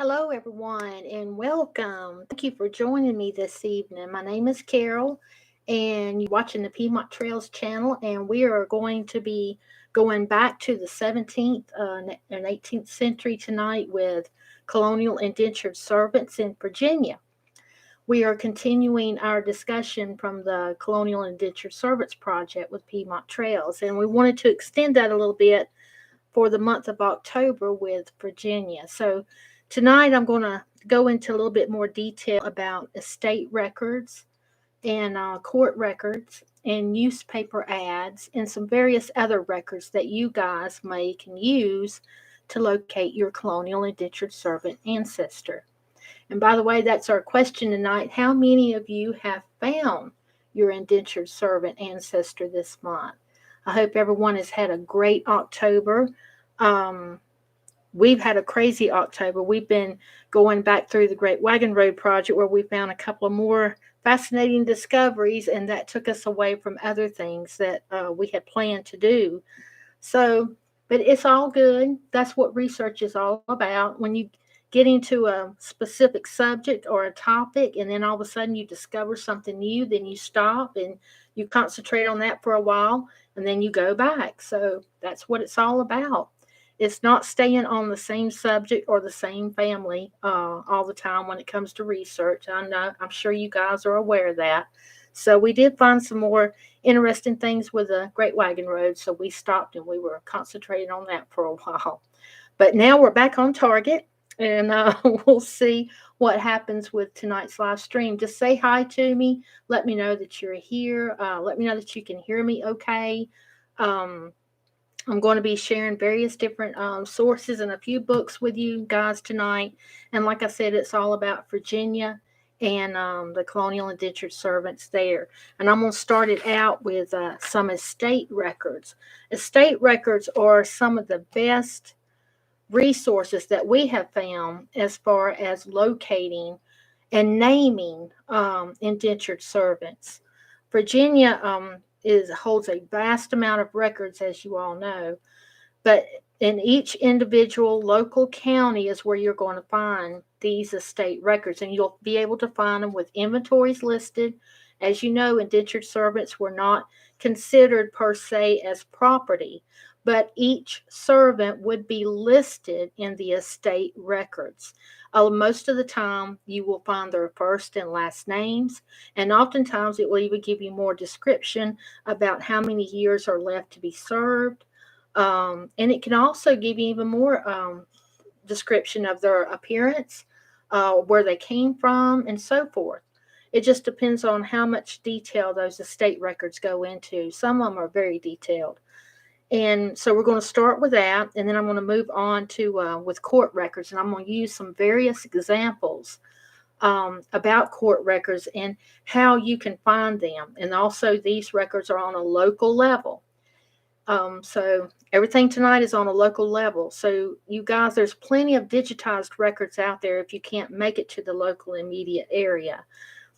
Hello, everyone, and welcome. Thank you for joining me this evening. My name is Carol, and you're watching the Piedmont Trails channel, and we are going to be going back to the 17th and 18th century tonight with colonial indentured servants in Virginia. We are continuing our discussion from the Colonial Indentured Servants Project with Piedmont Trails, and we wanted to extend that a little bit for the month of October with Virginia. So tonight I'm going to go into a little bit more detail about estate records and court records and newspaper ads and some various other records that you guys may can use to locate your colonial indentured servant ancestor. And by the way, that's our question tonight. How many of you have found your indentured servant ancestor this month? I hope everyone has had a great October. Um, we've had a crazy October. We've been going back through the Great Wagon Road Project where we found a couple of more fascinating discoveries, and that took us away from other things that we had planned to do. So, but it's all good. That's what research is all about. When you get into a specific subject or a topic, and then all of a sudden you discover something new, then you stop and you concentrate on that for a while, and then you go back. So that's what it's all about. It's not staying on the same subject or the same family all the time when it comes to research. I know, I'm sure you guys are aware of that. So we did find some more interesting things with the Great Wagon Road. So we stopped and we were concentrating on that for a while. But now we're back on target, and we'll see what happens with tonight's live stream. Just say hi to me. Let me know that you're here. Let me know that you can hear me okay. Um, I'm going to be sharing various different sources and a few books with you guys tonight. And like I said, it's all about Virginia and the colonial indentured servants there. And I'm going to start it out with some estate records. Estate records are some of the best resources that we have found as far as locating and naming indentured servants. Virginia holds a vast amount of records, as you all know, but in each individual local county is where you're going to find these estate records, and you'll be able to find them with inventories listed. As you know, indentured servants were not considered per se as property, but each servant would be listed in the estate records. Most of the time, you will find their first and last names, and oftentimes it will even give you more description about how many years are left to be served. And it can also give you even more description of their appearance, where they came from, and so forth. It just depends on how much detail those estate records go into. Some of them are very detailed. And so we're going to start with that, and then I'm going to move on to with court records, and I'm going to use some various examples about court records and how you can find them. And also, these records are on a local level. So everything tonight is on a local level. So you guys, there's plenty of digitized records out there if you can't make it to the local immediate area.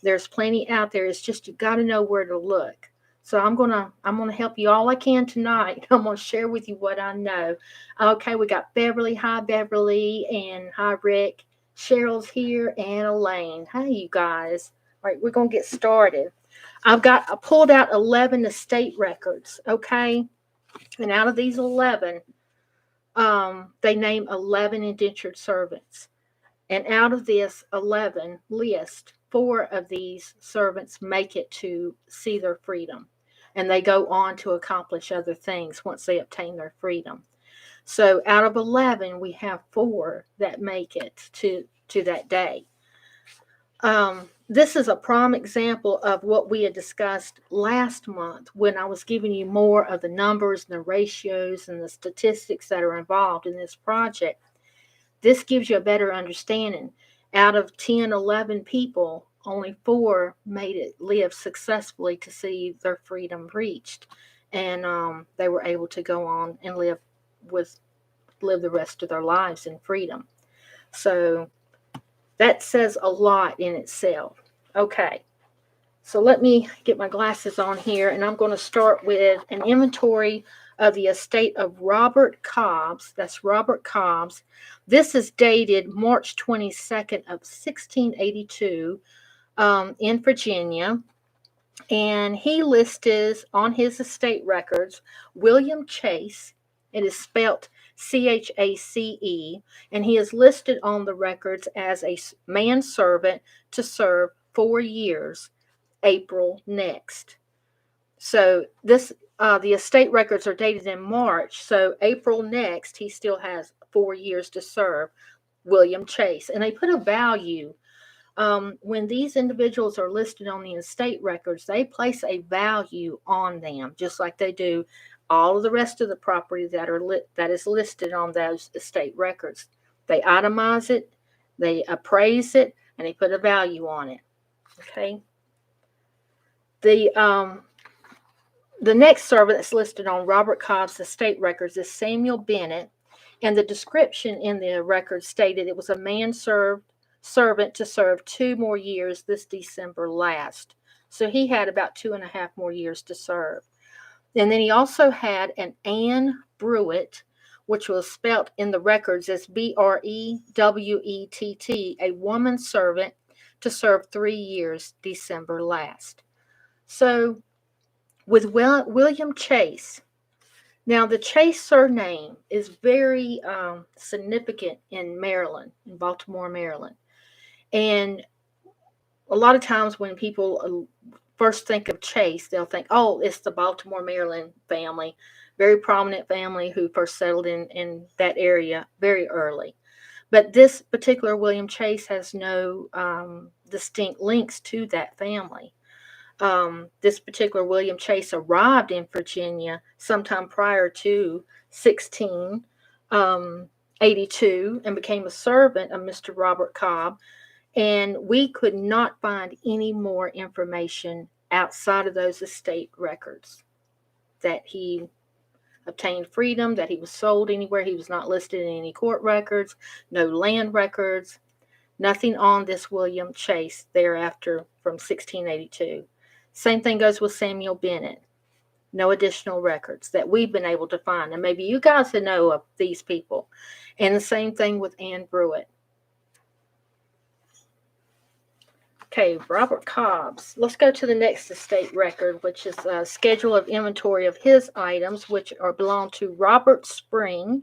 There's plenty out there. It's just you got to know where to look. So I'm gonna help you all I can tonight. I'm gonna share with you what I know. Okay, we got Beverly. Hi, Beverly, and hi, Rick. Cheryl's here, and Elaine. Hi, you guys. All right, we're gonna get started. I pulled out 11 estate records. Okay, and out of these 11, they name 11 indentured servants. And out of this 11 list, 4 of these servants make it to see their freedom. And they go on to accomplish other things once they obtain their freedom. So out of 11, we have 4 that make it to that day. This is a prime example of what we had discussed last month when I was giving you more of the numbers and the ratios and the statistics that are involved in this project. This gives you a better understanding. Out of 10, 11 people, only 4 made it live successfully to see their freedom reached. And they were able to go on and live the rest of their lives in freedom. So that says a lot in itself. Okay, so let me get my glasses on here, and I'm going to start with an inventory of the estate of Robert Cobbs. That's Robert Cobbs. This is dated March 22nd of 1682 in Virginia. And he listed on his estate records William Chase. It is spelt Chace, and he is listed on the records as a manservant to serve 4 years, April next. So the estate records are dated in March. So April next, he still has 4 years to serve, William Chase, and they put a value. When these individuals are listed on the estate records, they place a value on them, just like they do all of the rest of the property that is listed on those estate records. They itemize it, they appraise it, and they put a value on it. Okay. The next servant that's listed on Robert Cobb's estate records is Samuel Bennett, and the description in the record stated it was a servant to serve 2 more years this December last. So he had about 2.5 more years to serve. And then he also had an Anne Brewitt, which was spelt in the records as Brewett, a woman servant to serve 3 years December last. So with William Chase, now the Chase surname is very significant in Maryland, in Baltimore, Maryland. And a lot of times when people first think of Chase, they'll think, oh, it's the Baltimore, Maryland family, very prominent family who first settled in that area very early. But this particular William Chase has no distinct links to that family. This particular William Chase arrived in Virginia sometime prior to 1682 and became a servant of Mr. Robert Cobb. And we could not find any more information outside of those estate records that he obtained freedom, that he was sold anywhere. He was not listed in any court records, no land records, nothing on this William Chase thereafter from 1682. Same thing goes with Samuel Bennett. No additional records that we've been able to find. And maybe you guys know of these people. And the same thing with Anne Brewitt. Okay, Robert Cobb's. Let's go to the next estate record, which is a schedule of inventory of his items, which belong to Robert Spring.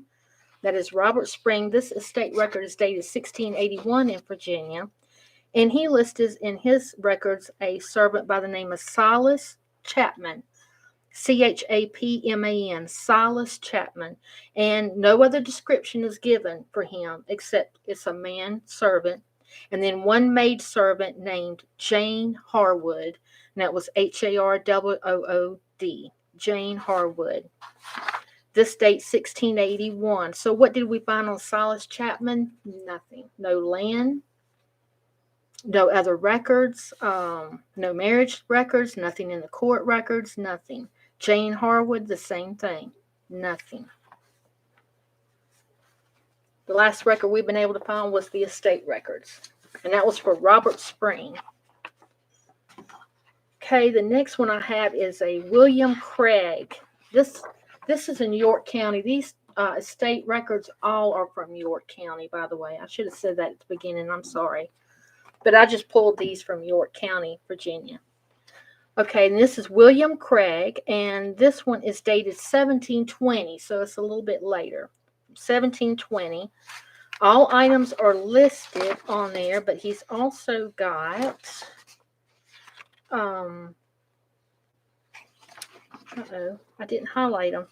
That is Robert Spring. This estate record is dated 1681 in Virginia. And he listed in his records a servant by the name of Silas Chapman. Chapman, Silas Chapman. And no other description is given for him except it's a man servant. And then one maid servant named Jane Harwood, and that was Harwood, Jane Harwood. This date 1681. So what did we find on Silas Chapman? Nothing. No land, no other records, no marriage records, nothing in the court records, nothing. Jane Harwood, the same thing, nothing. The last record we've been able to find was the estate records, and that was for Robert Spring. Okay, the next one I have is a William Craig. This is in York County. These estate records all are from York County, by the way. I should have said that at the beginning. I'm sorry. But I just pulled these from York County, Virginia. Okay, and this is William Craig, and this one is dated 1720, so it's a little bit later. 1720. All items are listed on there, but he's also got I didn't highlight them.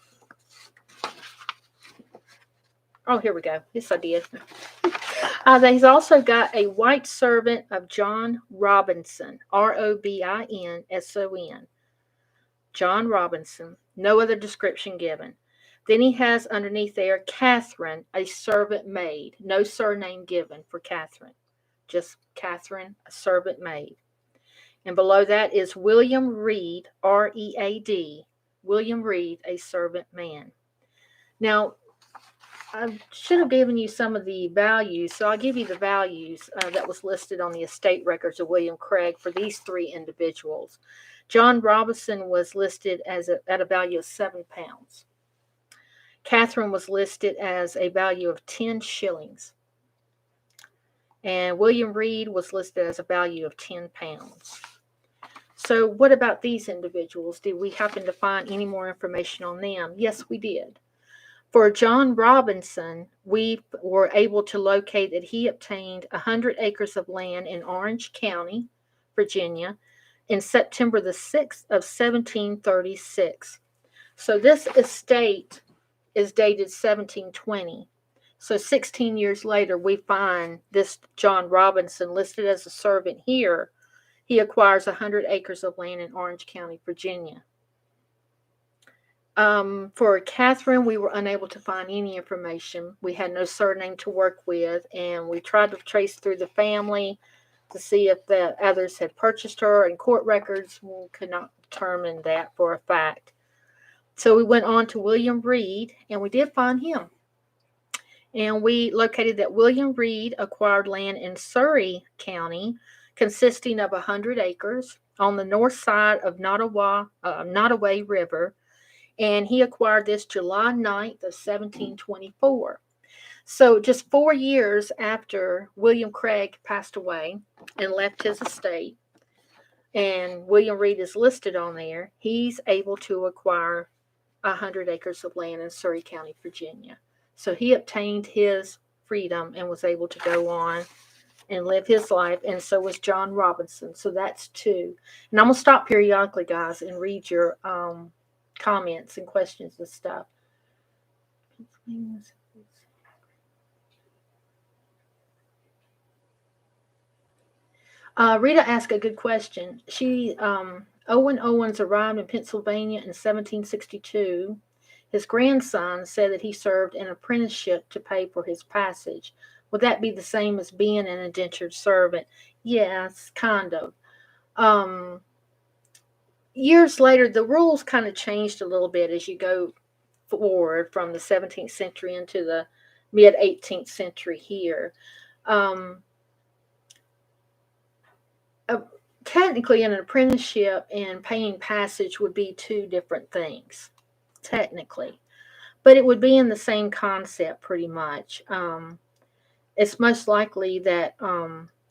Oh, here we go. Yes, I did. He's also got a white servant of John Robinson, Robinson. John Robinson. No other description given. Then he has underneath there Catherine, a servant maid. No surname given for Catherine. Just Catherine, a servant maid. And below that is William Reed, Read. William Reed, a servant man. Now, I should have given you some of the values, so I'll give you the values that was listed on the estate records of William Craig for these 3 individuals. John Robinson was listed at a value of £7. Catherine was listed as a value of 10 shillings. And William Reed was listed as a value of 10 pounds. So what about these individuals? Did we happen to find any more information on them? Yes, we did. For John Robinson, we were able to locate that he obtained 100 acres of land in Orange County, Virginia, in September the 6th of 1736. So this estate is dated 1720. So 16 years later, we find this John Robinson listed as a servant here. He acquires 100 acres of land in Orange County, Virginia. For Catherine, we were unable to find any information. We had no surname to work with, and we tried to trace through the family to see if the others had purchased her in court records. We could not determine that for a fact. So we went on to William Reed, and we did find him. And we located that William Reed acquired land in Surrey County, consisting of 100 acres on the north side of Nottoway River, and he acquired this July 9th of 1724. So just 4 years after William Craig passed away and left his estate, and William Reed is listed on there, he's able to acquire 100 acres of land in Surrey County, Virginia. So he obtained his freedom and was able to go on and live his life, and so was John Robinson. So that's 2. And I'm going to stop periodically, guys, and read your comments and questions and stuff. Rita asked a good question. Owen Owens arrived in Pennsylvania in 1762. His grandson said that he served an apprenticeship to pay for his passage. Would that be the same as being an indentured servant? Yes, kind of. Years later, the rules kind of changed a little bit as you go forward from the 17th century into the mid-18th century here. Technically, an apprenticeship and paying passage would be 2 different things, technically. But it would be in the same concept pretty much. It's most likely that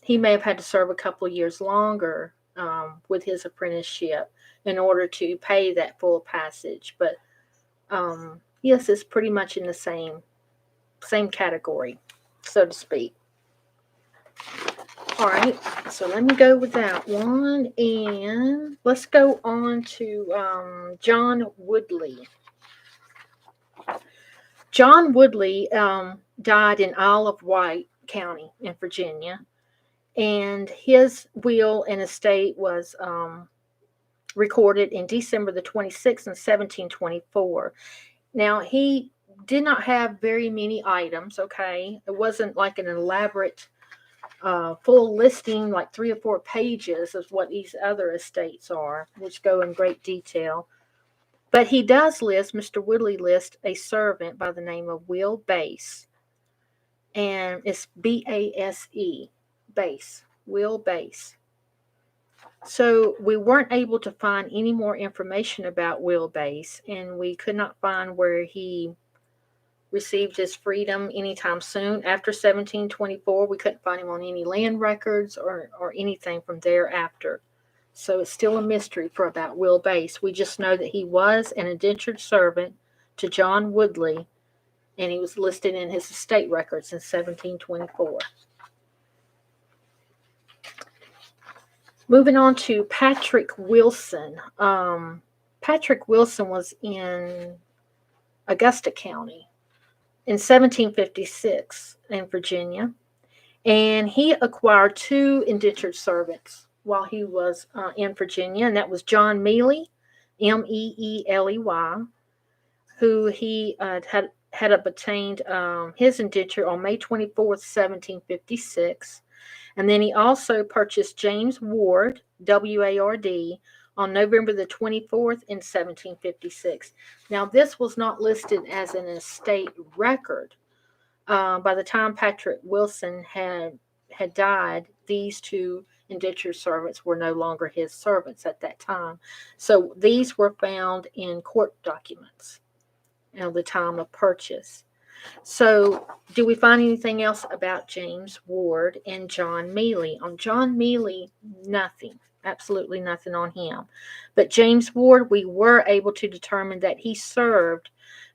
he may have had to serve a couple of years longer with his apprenticeship in order to pay that full passage. But yes, it's pretty much in the same category, so to speak. All right, so let me go with that one, and let's go on to John Woodley. John Woodley died in Isle of Wight County in Virginia, and his will and estate was recorded in December the 26th in 1724. Now, he did not have very many items, okay? It wasn't like an elaborate full listing, like 3 or 4 pages of what these other estates are, which go in great detail. But he does list, Mr. Woodley lists a servant by the name of Will Base. And it's B-A-S-E, Base, Will Base. So we weren't able to find any more information about Will Base, and we could not find where he received his freedom anytime soon. After 1724, we couldn't find him on any land records or anything from thereafter. So it's still a mystery about Will Base. We just know that he was an indentured servant to John Woodley, and he was listed in his estate records in 1724. Moving on to Patrick Wilson. Patrick Wilson was in Augusta County in 1756 in Virginia, and he acquired 2 indentured servants while he was in Virginia, and that was John Mealy, M-E-E-L-E-Y, who he had obtained his indenture on May 24th, 1756, and then he also purchased James Ward, W-A-R-D, on November the 24th in 1756. Now, this was not listed as an estate record. By the time Patrick Wilson had died, these 2 indentured servants were no longer his servants at that time. So these were found in court documents. the time of purchase. So, do we find anything else about James Ward and John Mealy? On John Mealy, nothing. Absolutely nothing on him. But James Ward, we were able to determine that he served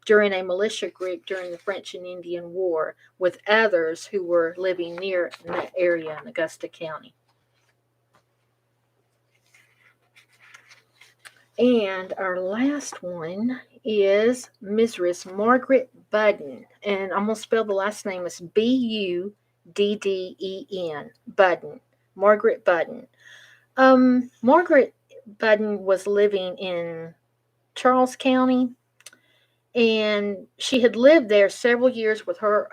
during a militia group during the French and Indian War with others who were living near in that area in Augusta County. And our last one is Mrs. Margaret Budden. And I'm going to spell the last name as Buddden. Budden. Margaret Budden. Margaret Budden was living in Charles County, and she had lived there several years with her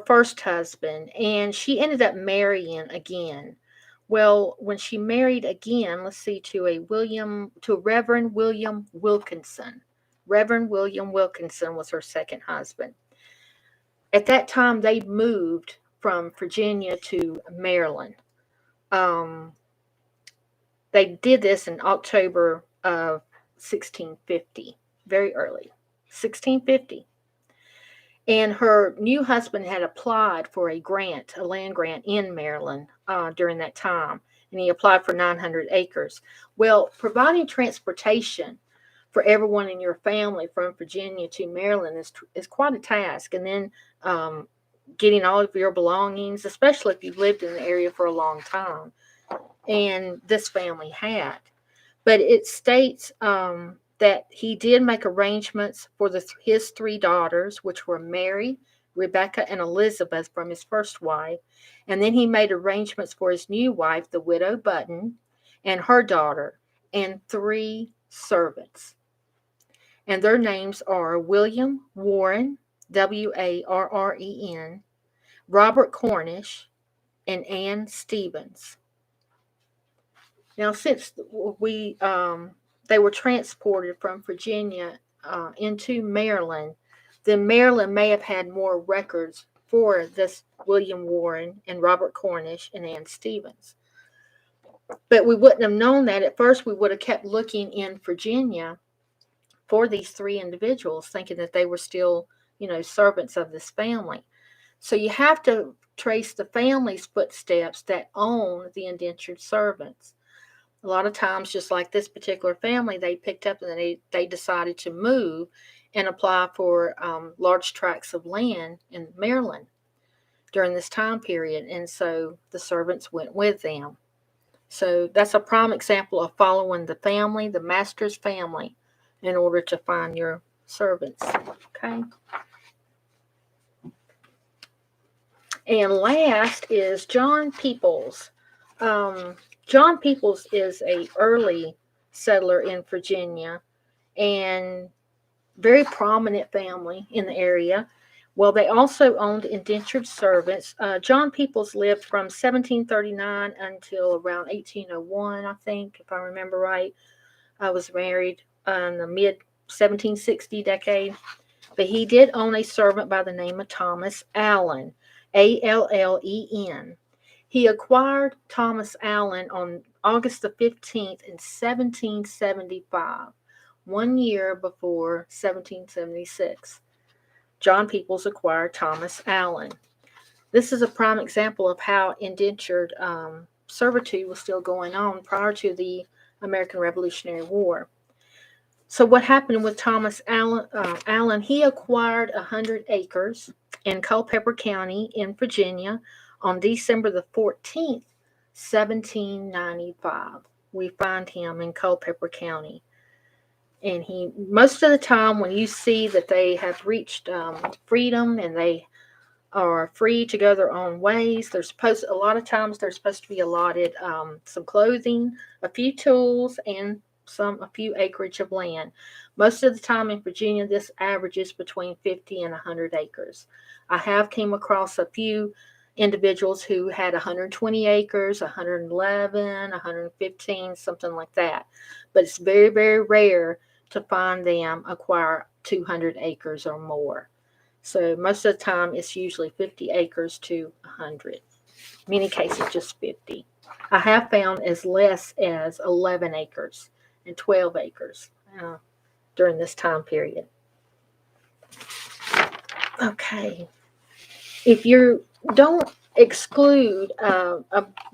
first husband, and she ended up marrying again. Well, when she married again, let's see, to Reverend William Wilkinson. Reverend William Wilkinson was her second husband. At that time, they moved from Virginia to Maryland. They did this in October of 1650, very early, 1650. And her new husband had applied for a land grant in Maryland during that time. And he applied for 900 acres. Well, providing transportation for everyone in your family from Virginia to Maryland is quite a task. And then getting all of your belongings, especially if you've lived in the area for a long time. And this family had. But it states that he did make arrangements for his three daughters, which were Mary, Rebecca, and Elizabeth from his first wife. And then he made arrangements for his new wife, the widow Budden, and her daughter, and 3 servants. And their names are William Warren, Warren, Robert Cornish, and Ann Stevens. Now, since they were transported from Virginia into Maryland, then Maryland may have had more records for this William Warren and Robert Cornish and Ann Stevens. But we wouldn't have known that at first. We would have kept looking in Virginia for these 3 individuals, thinking that they were still, servants of this family. So you have to trace the family's footsteps that own the indentured servants. A lot of times, just like this particular family, they picked up and they decided to move and apply for large tracts of land in Maryland during this time period. And so the servants went with them. So that's a prime example of following the family, the master's family, in order to find your servants. Okay. And last is John Peoples. John Peoples is an early settler in Virginia and very prominent family in the area. Well, they also owned indentured servants. John Peoples lived from 1739 until around 1801, I think, if I remember right. I was married in the mid-1760 decade. But he did own a servant by the name of Thomas Allen, Allen. He acquired Thomas Allen on August the 15th in 1775, 1 year before 1776. John Peoples acquired Thomas Allen. This is a prime example of how indentured servitude was still going on prior to the American Revolutionary War. So what happened with Thomas Allen, he acquired 100 acres in Culpeper County in Virginia on December the 14th, 1795. We find him in Culpeper County. And most of the time when you see that they have reached freedom and they are free to go their own ways, a lot of times they're supposed to be allotted some clothing, a few tools, and a few acreage of land. Most of the time in Virginia, this averages between 50 and 100 acres. I have came across a few individuals who had 120 acres, 111, 115, something like that. But it's very, very rare to find them acquire 200 acres or more. So most of the time, it's usually 50 acres to 100. In many cases, just 50. I have found as less as 11 acres and 12 acres during this time period. Okay. If you don't exclude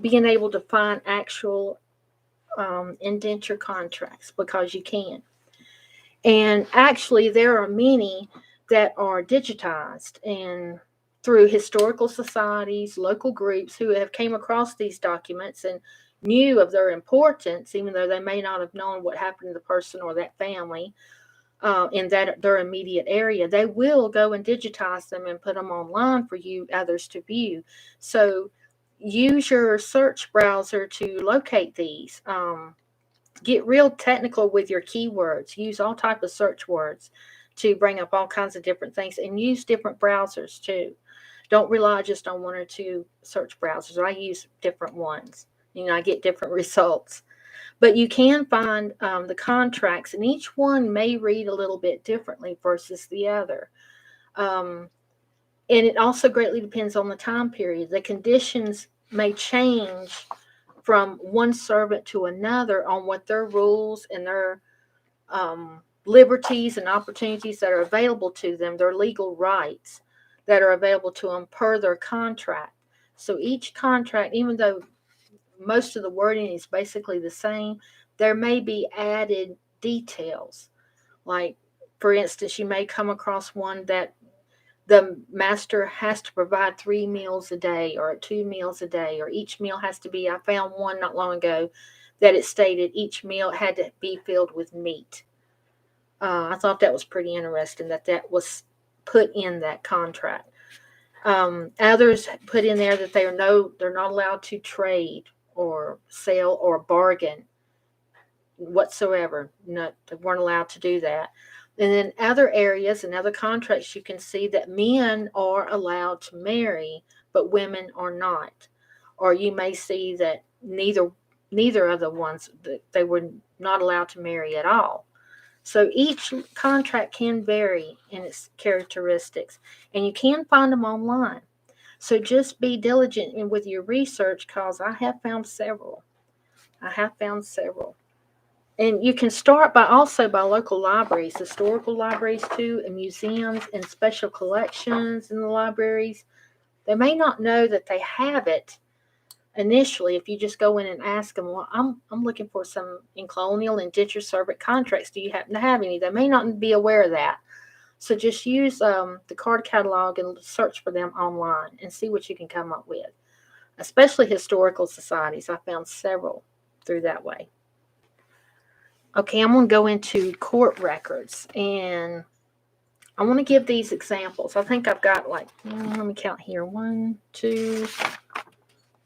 being able to find actual indenture contracts, because you can. And actually, there are many that are digitized and through historical societies, local groups who have came across these documents and knew of their importance, even though they may not have known what happened to the person or that family in that their immediate area. They will go and digitize them and put them online for you others to view. So use your search browser to locate these. Get real technical with your keywords. Use all type of search words to bring up all kinds of different things, and use different browsers too. Don't rely just on one or two search browsers. I use different ones. I get different results. But you can find the contracts, and each one may read a little bit differently versus the other. And it also greatly depends on the time period. The conditions may change from one servant to another on what their rules and their liberties and opportunities that are available to them, their legal rights that are available to them per their contract. So each contract, even though most of the wording is basically the same, there may be added details. Like, for instance, you may come across one that the master has to provide 3 meals a day or 2 meals a day, or each meal has to be, I found one not long ago that it stated each meal had to be filled with meat. I thought that was pretty interesting that was put in that contract. Others put in there that they're not allowed to trade or sell or bargain whatsoever. No, they weren't allowed to do that. And then other areas and other contracts, you can see that men are allowed to marry, but women are not. Or you may see that neither of the ones, that they were not allowed to marry at all. So each contract can vary in its characteristics, and you can find them online. So just be diligent with your research, because I have found several. And you can start by local libraries, historical libraries too, and museums and special collections in the libraries. They may not know that they have it initially if you just go in and ask them, well, I'm looking for some in Colonial Indentured Servant contracts. Do you happen to have any? They may not be aware of that. So just use the card catalog and search for them online and see what you can come up with. Especially historical societies. I found several through that way. Okay, I'm going to go into court records, and I want to give these examples. I think I've got let me count here. 1, 2,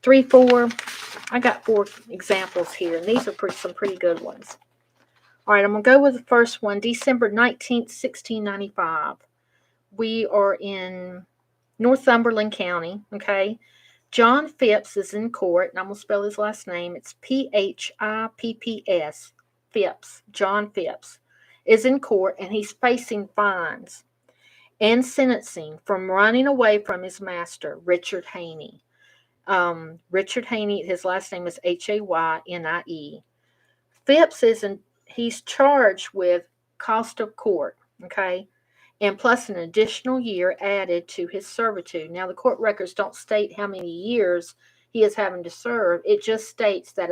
3, 4. I got 4 examples here, and these are some pretty good ones. All right, I'm going to go with the first one, December 19th, 1695. We are in Northumberland County, okay? John Phipps is in court, and I'm going to spell his last name. It's Phipps. Phipps, John Phipps, is in court, and he's facing fines and sentencing from running away from his master, Richard Haney. Richard Haney, his last name is Haynie. Phipps he's charged with cost of court, okay, and plus an additional year added to his servitude. Now, the court records don't state how many years he is having to serve. It just states that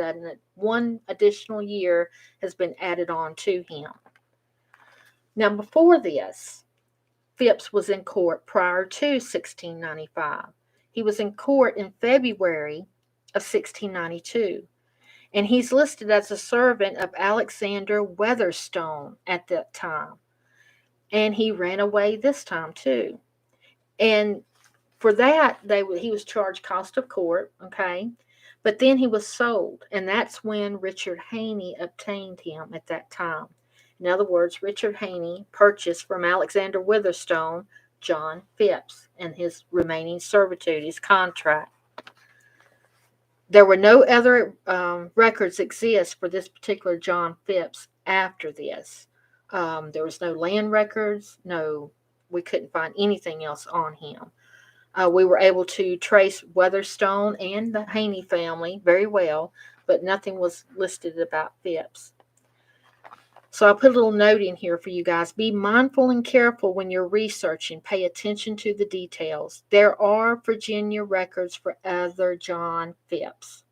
one additional year has been added on to him. Now, before this, Phipps was in court prior to 1695. He was in court in February of 1692, and he's listed as a servant of Alexander Weatherstone at that time. And he ran away this time too. And for that, he was charged cost of court, okay? But then he was sold, and that's when Richard Haney obtained him at that time. In other words, Richard Haney purchased from Alexander Weatherstone John Phipps and his remaining servitude, his contract. There were no other records exist for this particular John Phipps after this. There was no land records. We couldn't find anything else on him. We were able to trace Weatherstone and the Haney family very well, but nothing was listed about Phipps. So I put a little note in here for you guys. Be mindful and careful when you're researching. Pay attention to the details. There are Virginia records for other John Phipps.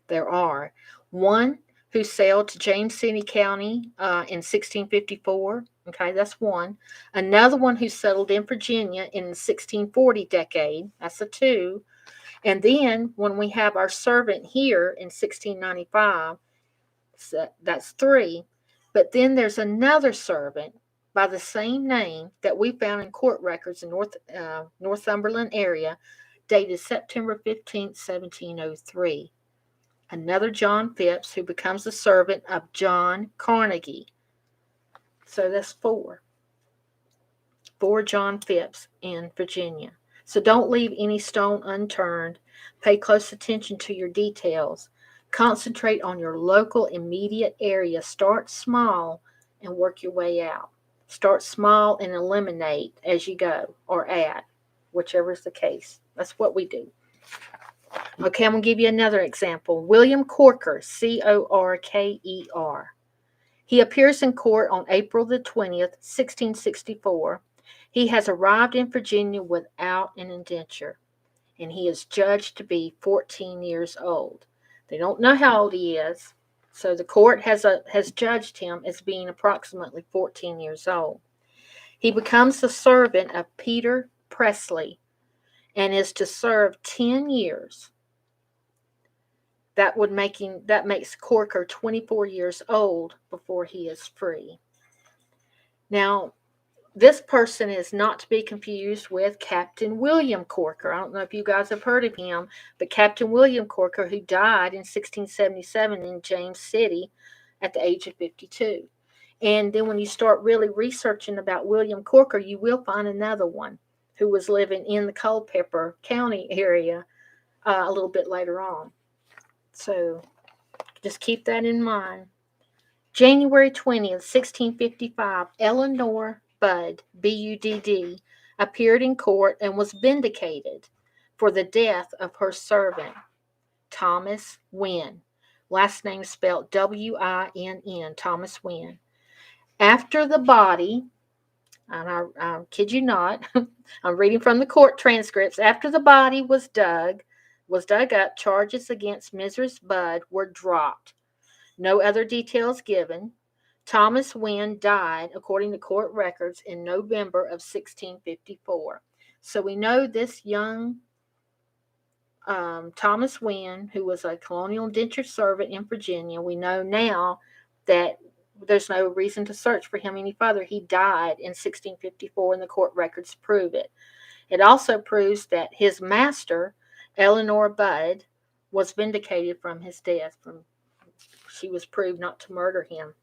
There are. One who sailed to James City County in 1654. Okay, that's one. Another one who settled in Virginia in the 1640 decade. That's a two. And then when we have our servant here in 1695, so that's three. But then there's another servant by the same name that we found in court records in Northumberland area, dated September 15th, 1703. Another John Phipps who becomes the servant of John Carnegie. So that's four. Four John Phipps in Virginia. So don't leave any stone unturned. Pay close attention to your details. Concentrate on your local immediate area. Start small and work your way out. Start small and eliminate as you go, or add, whichever is the case. That's what we do. Okay, I'm going to give you another example. William Corker, Corker. He appears in court on April the 20th, 1664. He has arrived in Virginia without an indenture, and he is judged to be 14 years old. They don't know how old he is, so the court has judged him as being approximately 14 years old. He becomes the servant of Peter Presley and is to serve 10 years. That makes Corker 24 years old before he is free. Now, this person is not to be confused with Captain William Corker. I don't know if you guys have heard of him, but Captain William Corker, who died in 1677 in James City at the age of 52. And then when you start really researching about William Corker, you will find another one who was living in the Culpeper County area a little bit later on. So just keep that in mind. January 20th, 1655, Eleanor Budd, Budd, appeared in court and was vindicated for the death of her servant, Thomas Wynn. Last name spelled Winn, Thomas Wynn. After the body, and I kid you not, I'm reading from the court transcripts. After the body was dug up, charges against Mrs. Budd were dropped. No other details given. Thomas Wynn died, according to court records, in November of 1654. So we know this young Thomas Wynn, who was a colonial indentured servant in Virginia, we know now that there's no reason to search for him any further. He died in 1654, and the court records prove it. It also proves that his master, Eleanor Budd, was vindicated from his death. She was proved not to murder him.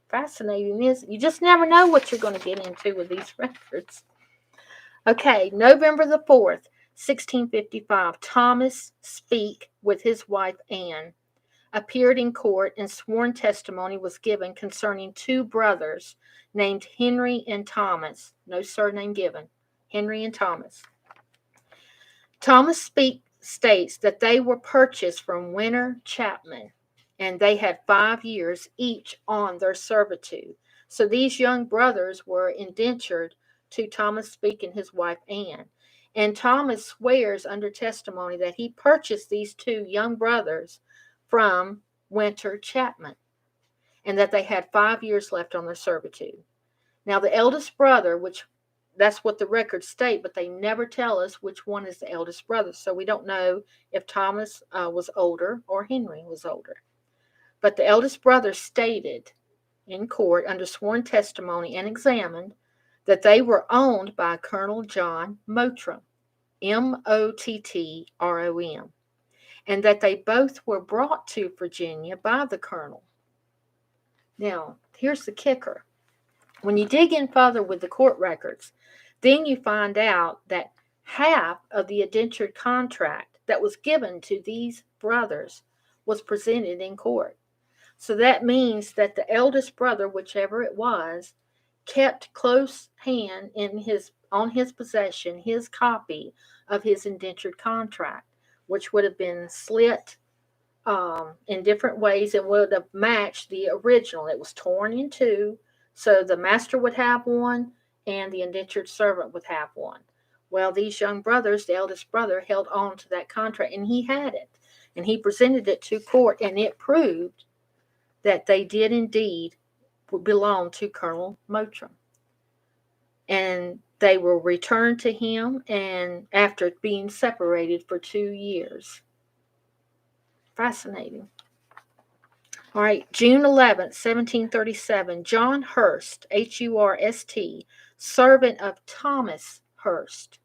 Fascinating, isn't it? You just never know what you're going to get into with these records. Okay, November the 4th, 1655, Thomas Speke with his wife Anne appeared in court, and sworn testimony was given concerning two brothers named Henry and Thomas. No surname given. Henry and Thomas. Thomas Speke states that they were purchased from Winter Chapman, and they had 5 years each on their servitude. So these young brothers were indentured to Thomas Speke and his wife Anne. And Thomas swears under testimony that he purchased these two young brothers from Winter Chapman, and that they had 5 years left on their servitude. Now the eldest brother, which that's what the records state, but they never tell us which one is the eldest brother. So we don't know if Thomas was older or Henry was older. But the eldest brother stated in court under sworn testimony and examined that they were owned by Colonel John Mottram, Mottrom, and that they both were brought to Virginia by the colonel. Now, here's the kicker. When you dig in further with the court records, then you find out that half of the indentured contract that was given to these brothers was presented in court. So that means that the eldest brother, whichever it was, kept close hand on his possession his copy of his indentured contract, which would have been slit in different ways and would have matched the original. It was torn in two, so the master would have one and the indentured servant would have one. Well, these young brothers, the eldest brother, held on to that contract, and he had it. And he presented it to court, and it proved that they did indeed belong to Colonel Mottram. And they were returned to him, and after being separated for 2 years. Fascinating. All right, June 11th, 1737, John Hurst, Hurst, servant of Thomas Hurst,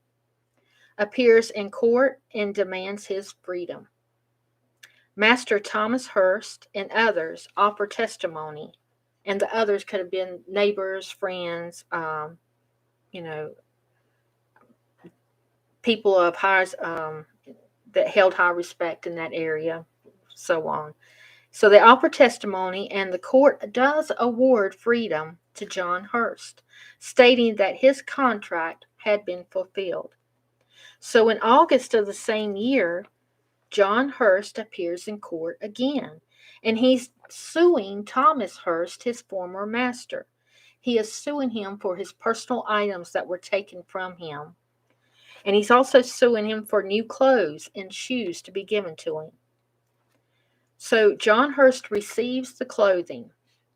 appears in court and demands his freedom. Master Thomas Hurst and others offer testimony, and the others could have been neighbors, friends, people of high, that held high respect in that area, so on. So they offer testimony, and the court does award freedom to John Hurst, stating that his contract had been fulfilled. So in August of the same year, John Hurst appears in court again, and he's suing Thomas Hurst, his former master. He is suing him for his personal items that were taken from him. And he's also suing him for new clothes and shoes to be given to him. So John Hurst receives the clothing,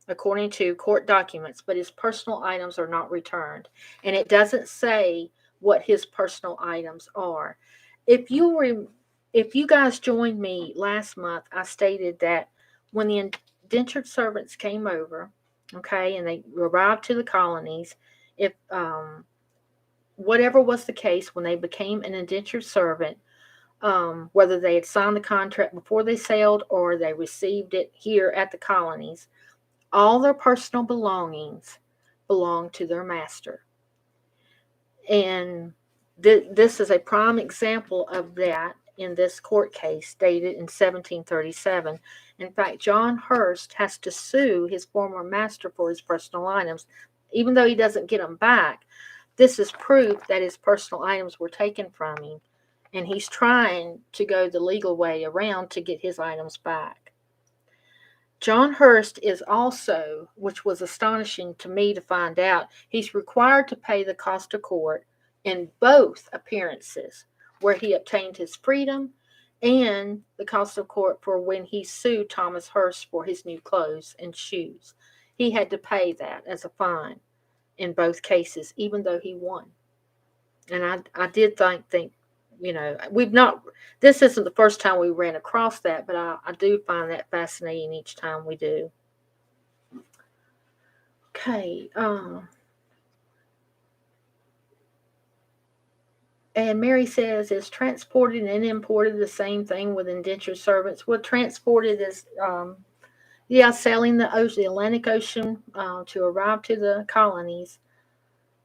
according to court documents, but his personal items are not returned. And it doesn't say what his personal items are. If you guys joined me last month, I stated that when the indentured servants came over, okay, and they arrived to the colonies, if whatever was the case, when they became an indentured servant, whether they had signed the contract before they sailed or they received it here at the colonies, all their personal belongings belonged to their master. And this is a prime example of that in this court case dated in 1737. In fact, John Hurst has to sue his former master for his personal items. Even though he doesn't get them back, this is proof that his personal items were taken from him, and he's trying to go the legal way around to get his items back. John Hurst is also, which was astonishing to me to find out, he's required to pay the cost of court in both appearances, where he obtained his freedom and the cost of court for when he sued Thomas Hurst for his new clothes and shoes. He had to pay that as a fine in both cases, even though he won. And I did think, this isn't the first time we ran across that, but I do find that fascinating each time we do. Okay. And Mary says, is transported and imported the same thing with indentured servants? Well, transported is, sailing the Atlantic Ocean to arrive to the colonies.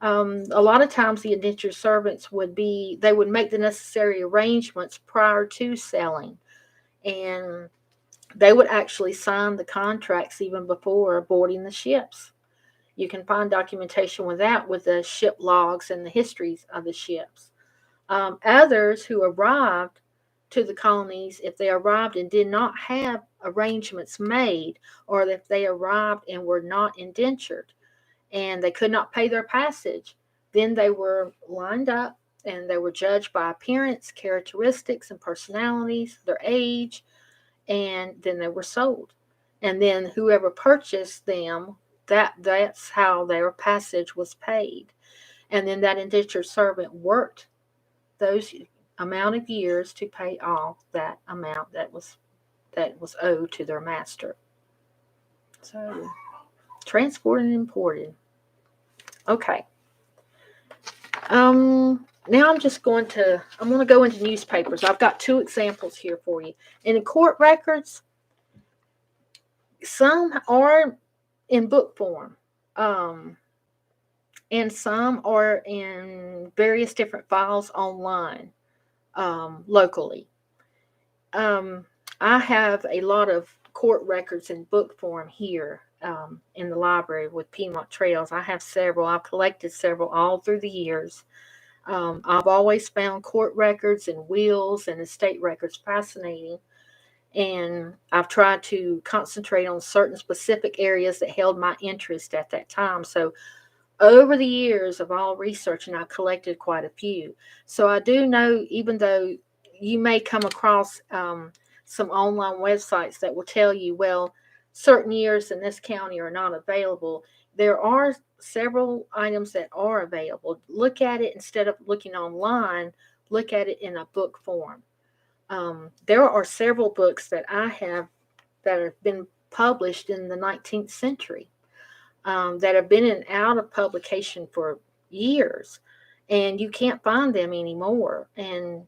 A lot of times the indentured servants would make the necessary arrangements prior to sailing. And they would actually sign the contracts even before boarding the ships. You can find documentation with that with the ship logs and the histories of the ships. Others who arrived to the colonies, if they arrived and did not have arrangements made, or if they arrived and were not indentured and they could not pay their passage, then they were lined up and they were judged by appearance, characteristics, and personalities, their age, and then they were sold. And then whoever purchased them, that's how their passage was paid. And then that indentured servant worked those amount of years to pay off that amount that was owed to their master. So, transported and imported. Okay. Now I'm going to go into newspapers. I've got 2 examples here for you. In the court records, some are in book form. And some are in various different files online, locally. I have a lot of court records in book form here in the library with Piedmont Trails. I have several. I've collected several all through the years. I've always found court records and wills and estate records fascinating. And I've tried to concentrate on certain specific areas that held my interest at that time. So over the years of all researching, I collected quite a few. So I do know, even though you may come across some online websites that will tell you, well, certain years in this county are not available, there are several items that are available. Look at it instead of looking online, look at it in a book form. There are several books that I have that have been published in the 19th century, that have been in out of publication for years, and you can't find them anymore. And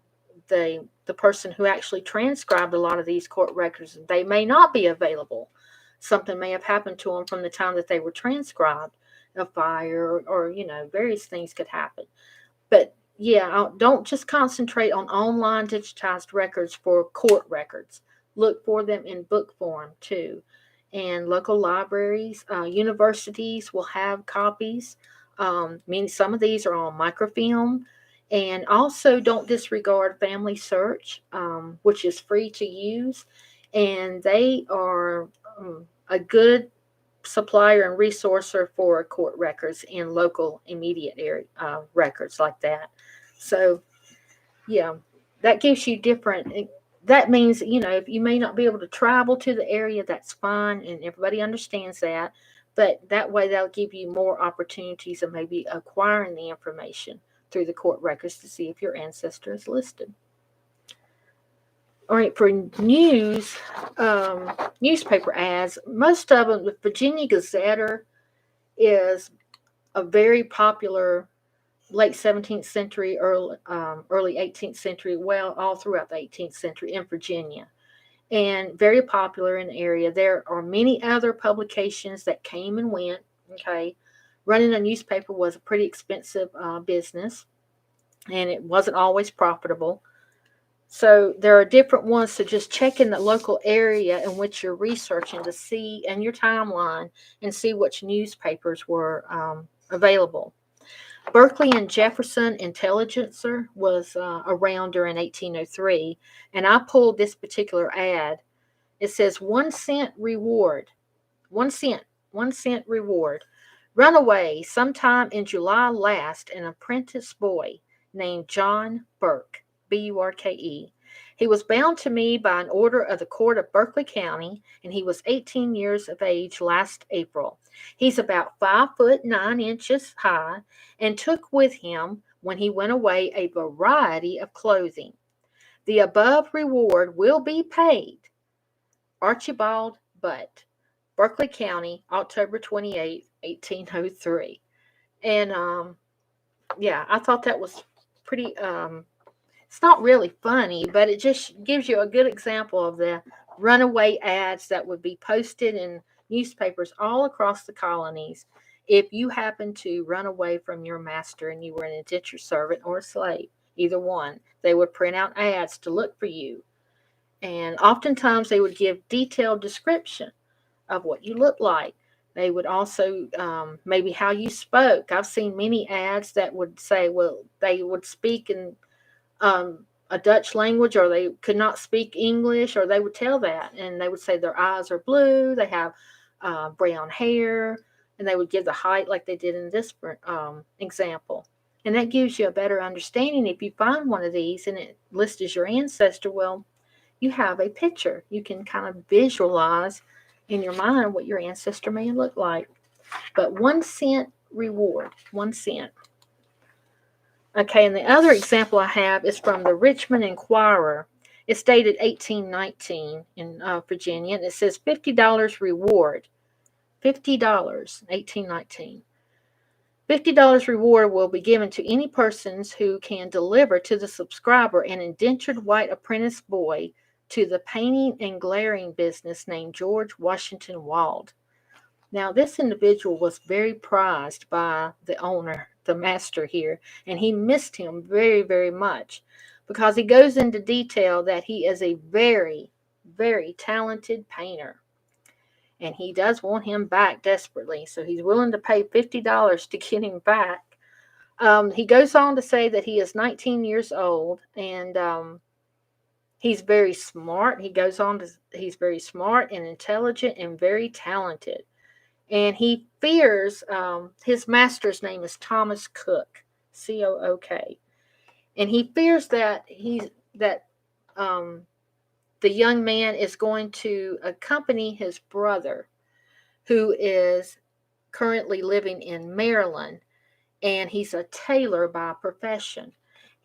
the person who actually transcribed a lot of these court records, they may not be available. Something may have happened to them from the time that they were transcribed, a fire, or various things could happen. But yeah, don't just concentrate on online digitized records for court records. Look for them in book form too. And local libraries, universities will have copies. Some of these are on microfilm. And also, don't disregard Family Search, which is free to use. And they are a good supplier and resourcer for court records and local immediate area records like that. So yeah, that gives you different. That means if you may not be able to travel to the area, that's fine, and everybody understands that. But that way, that'll give you more opportunities of maybe acquiring the information through the court records to see if your ancestor is listed. All right, for news, newspaper ads, most of them, the Virginia Gazetter is a very popular late 17th century, early 18th century, well, all throughout the 18th century in Virginia, and very popular in the area. There are many other publications that came and went. Okay, running a newspaper was a pretty expensive business, and it wasn't always profitable. So there are different ones. So just check in the local area in which you're researching to see, and your timeline, and see which newspapers were available. Berkeley and Jefferson Intelligencer was around during 1803, and I pulled this particular ad. It says 1 cent reward, 1 cent, 1 cent reward. Runaway sometime in July last, an apprentice boy named John Burke, Burke. He was bound to me by an order of the court of Berkeley County, and he was 18 years of age last April. He's about 5 foot 9 inches high, and took with him, when he went away, a variety of clothing. The above reward will be paid. Archibald Butt, Berkeley County, October 28th, 1803. And yeah, I thought that was pretty it's not really funny, but it just gives you a good example of the runaway ads that would be posted in newspapers all across the colonies. If you happen to run away from your master and you were an indentured servant or a slave, either one, they would print out ads to look for you. And oftentimes they would give detailed description of what you look like. They would also maybe how you spoke. I've seen many ads that would say, well, they would speak in a Dutch language, or they could not speak English, or they would tell that, and they would say their eyes are blue, they have brown hair, and they would give the height like they did in this example. And that gives you a better understanding. If you find one of these and it lists as your ancestor, well, you have a picture. You can kind of visualize in your mind what your ancestor may look like. But 1 cent reward, 1 cent. Okay, and the other example I have is from the Richmond Enquirer. It's dated 1819 in Virginia, and it says $50 reward. $50, 1819. $50 reward will be given to any persons who can deliver to the subscriber an indentured white apprentice boy to the painting and glairing business named George Washington Wald. Now, this individual was very prized by the owner, the master here, and he missed him very, very much, because he goes into detail that he is a very, very talented painter, and he does want him back desperately, so he's willing to pay $50 to get him back. He goes on to say that he is 19 years old, and He's very smart. He's very smart and intelligent and very talented. And he fears, his master's name is Thomas Cook, Cook. And he fears that um, the young man is going to accompany his brother, who is currently living in Maryland, and he's a tailor by profession.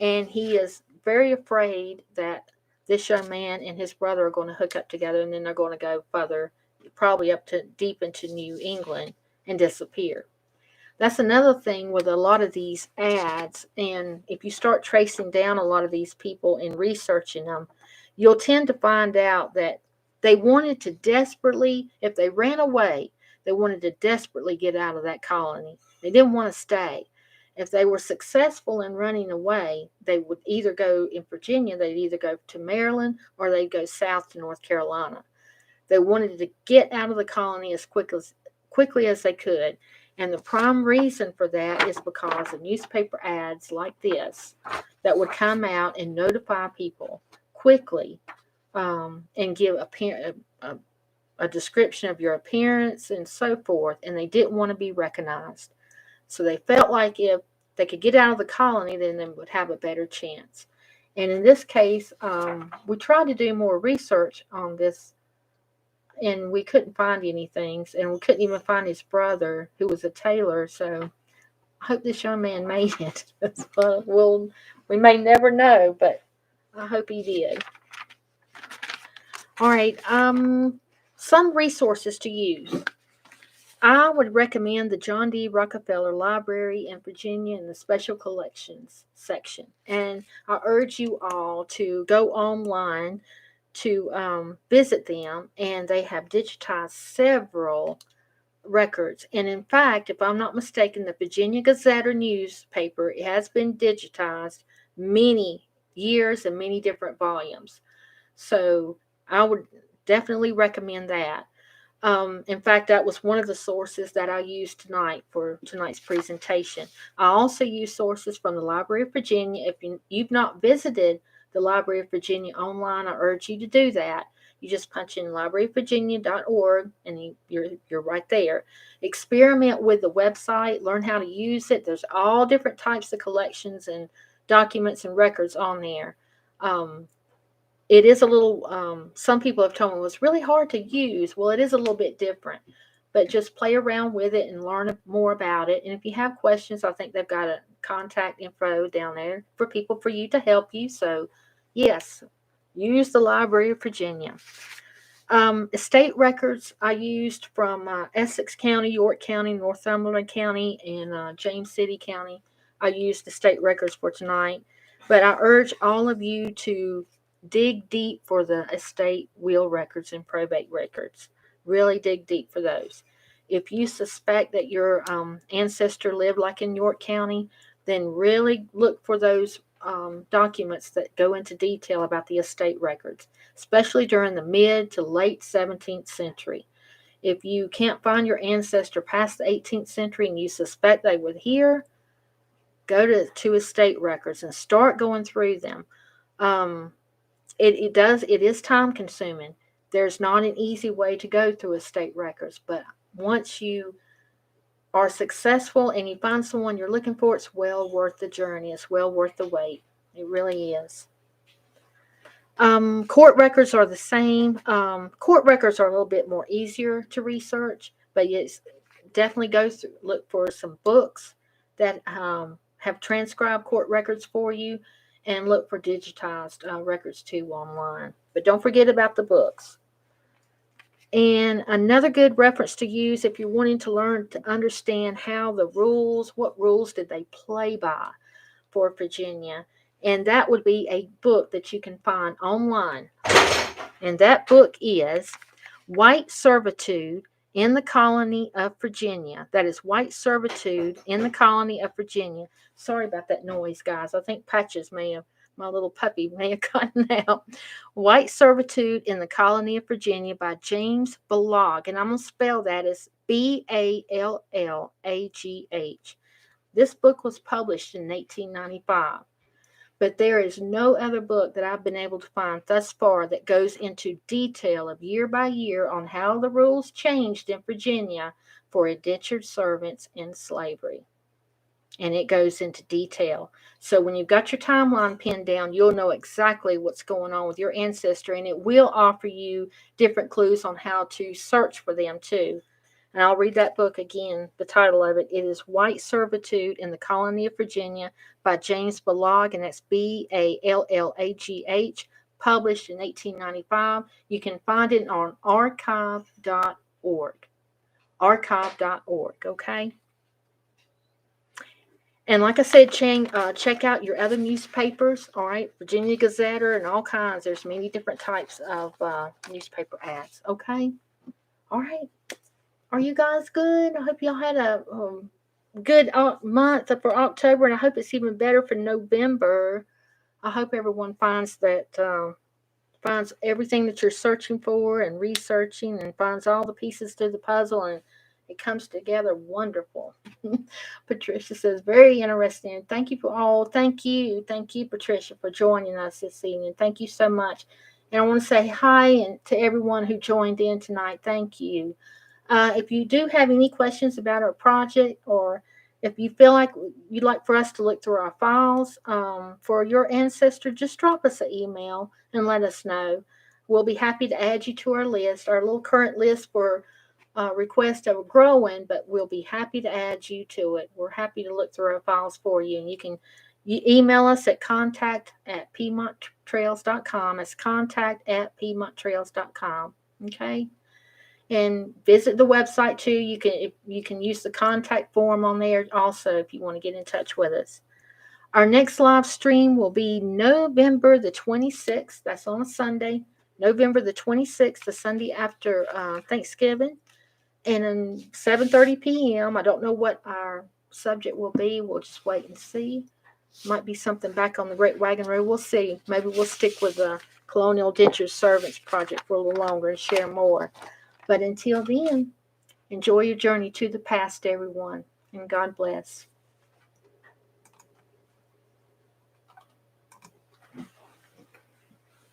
And he is very afraid that this young man and his brother are going to hook up together, and then they're going to go further, probably up to deep into New England, and disappear. That's another thing with a lot of these ads. And if you start tracing down a lot of these people and researching them, you'll tend to find out that they wanted to desperately, if they ran away, they wanted to desperately get out of that colony. They didn't want to stay. If they were successful in running away, they would either go in Virginia, they'd either go to Maryland, or they'd go south to North Carolina. They wanted to get out of the colony as quickly as they could. And the prime reason for that is because of newspaper ads like this that would come out and notify people quickly, and give a description of your appearance and so forth. And they didn't want to be recognized. So they felt like if they could get out of the colony, then they would have a better chance. And in this case, we tried to do more research on this, and we couldn't find anything, and we couldn't even find his brother, who was a tailor. So I hope this young man made it. We may never know, but I hope he did. All right, some resources to use. I would recommend the John D. Rockefeller Library in Virginia in the Special Collections section. And I urge you all to go online to visit them, and they have digitized several records. And in fact, if I'm not mistaken, the Virginia Gazette newspaper has been digitized many years and many different volumes. So I would definitely recommend that. In fact, that was one of the sources that I used tonight for tonight's presentation. I also use sources from the Library of Virginia. If you've not visited the Library of Virginia online, I urge you to do that. You just punch in libraryofvirginia.org, and you're right there. Experiment with the website, learn how to use it. There's all different types of collections and documents and records on there. It is a little, some people have told me it was really hard to use. Well, it is a little bit different, but just play around with it and learn more about it. And if you have questions, I think they've got a contact info down there for you to help you. So yes, use the Library of Virginia. Estate records I used from Essex County, York County, Northumberland County, and James City County. I used estate records for tonight, but I urge all of you to dig deep for the estate will records and probate records. Really dig deep for those. If you suspect that your ancestor lived like in York County, then really look for those documents that go into detail about the estate records, especially during the mid to late 17th century. If you can't find your ancestor past the 18th century and you suspect they were here, go to estate records and start going through them. It is time consuming. There's not an easy way to go through estate records, but once you are successful and you find someone you're looking for, it's well worth the journey. It's well worth the wait. It really is. Court records are the same. Court records are a little bit more easier to research, but it's definitely look for some books that have transcribed court records for you, and look for digitized records too online. But don't forget about the books. And another good reference to use if you're wanting to learn to understand what rules did they play by for Virginia, and that would be a book that you can find online. And that book is White Servitude in the Colony of Virginia. That is White Servitude in the Colony of Virginia. Sorry about that noise, guys. I think my little puppy may have gotten out. White Servitude in the Colony of Virginia by James Ballagh. And I'm going to spell that as Ballagh. This book was published in 1895. But there is no other book that I've been able to find thus far that goes into detail of year by year on how the rules changed in Virginia for indentured servants in slavery. And it goes into detail. So when you've got your timeline pinned down, you'll know exactly what's going on with your ancestry, and it will offer you different clues on how to search for them too. And I'll read that book again. The title of it is White Servitude in the Colony of Virginia by James Ballagh, and that's Ballagh, published in 1895. You can find it on archive.org. Archive.org, okay? And like I said, check out your other newspapers, all right? Virginia Gazetter and all kinds. There's many different types of newspaper ads, okay? All right. Are you guys good? I hope y'all had a good month for October, and I hope it's even better for November. I hope everyone finds everything that you're searching for and researching, and finds all the pieces to the puzzle, and it comes together wonderful. Patricia says, very interesting. Thank you thank you, Patricia, for joining us this evening. Thank you so much. And I want to say hi and to everyone who joined in tonight. Thank you. If you do have any questions about our project, or if you feel like you'd like for us to look through our files for your ancestor, just drop us an email and let us know. We'll be happy to add you to our list, our little current list for requests are growing, but we'll be happy to add you to it. We're happy to look through our files for you, and you email us at contact@piedmonttrails.com. It's contact@piedmonttrails.com. Okay. And visit the website too. You can use the contact form on there also if you want to get in touch with us. Our next live stream will be November the 26th. That's on a Sunday. November the 26th, the Sunday after Thanksgiving, and 7:30 p.m. I don't know what our subject will be. We'll just wait and see. Might be something back on the Great Wagon Road. We'll see. Maybe we'll stick with the Colonial Indentured Servants Project for a little longer and share more. But until then, enjoy your journey to the past, everyone, and God bless.